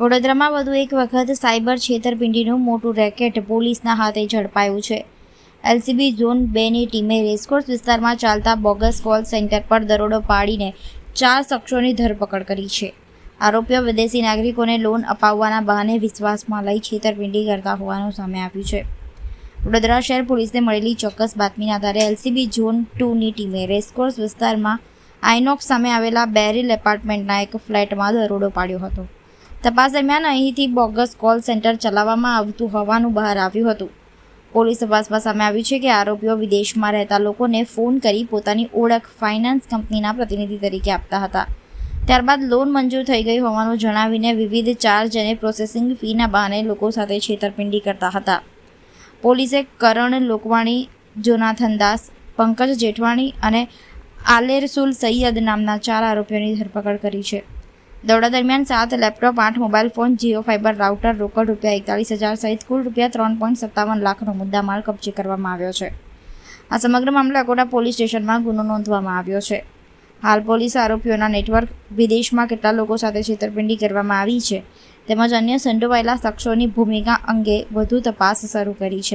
વડોદરામાં વધુ એક વખત સાયબર છેતરપિંડીનું મોટું રેકેટ પોલીસના હાથે ઝડપાયું છે. એલસીબી ઝોન 2ની ટીમે રેસકોર્સ વિસ્તારમાં ચાલતા બોગસ કોલ સેન્ટર પર દરોડો પાડીને 4 શખ્સોની ધરપકડ કરી છે. આરોપીઓ વિદેશી નાગરિકોને લોન અપાવવાના બહાને વિશ્વાસમાં લઈ છેતરપિંડી કરતા હોવાનું સામે આવ્યું છે. વડોદરા શહેર પોલીસને મળેલી ચોક્કસ બાતમીના આધારે એલસીબી ઝોન 2ની ટીમે રેસકોર્સ વિસ્તારમાં આઇનોક્સ સામે આવેલા બેરિલ એપાર્ટમેન્ટના એક ફ્લેટમાં દરોડો પાડ્યો હતો. તપાસ દરમિયાન અહીંથી બોગસ કોલ સેન્ટર ચલાવવામાં આવતું હોવાનું બહાર આવ્યું હતું. પોલીસ તપાસમાં સામે આવ્યું છે કે આરોપીઓ વિદેશમાં રહેતા લોકોને ફોન કરી પોતાની ઓળખ ફાઇનાન્સ કંપનીના પ્રતિનિધિ તરીકે આપતા હતા. ત્યારબાદ લોન મંજૂર થઈ ગઈ હોવાનું જણાવીને વિવિધ ચાર્જ અને પ્રોસેસિંગ ફીના બહાને લોકો સાથે છેતરપિંડી કરતા હતા. પોલીસે કરણ લોકવાણી, જોનાથન દાસ, પંકજ જેઠવાણી અને આલેરસુલ સૈયદ નામના 4 આરોપીઓની ધરપકડ કરી છે. દરોડા દરમિયાન 7 laptop, 8 mobile phone, Jio fibre router, રોકડ ₹41,000 સહિત કુલ ₹3.57 લાખનો મુદ્દામાલ કબજે કરવામાં આવ્યો છે. આ સમગ્ર મામલે અકોટા પોલીસ સ્ટેશનમાં ગુનો નોંધવામાં આવ્યો છે. હાલ પોલીસે આરોપીઓના નેટવર્ક, વિદેશમાં કેટલા લોકો સાથે છેતરપિંડી કરવામાં આવી છે તેમજ અન્ય સંડોવાયેલા શખ્સોની ભૂમિકા અંગે વધુ તપાસ શરૂ કરી છે.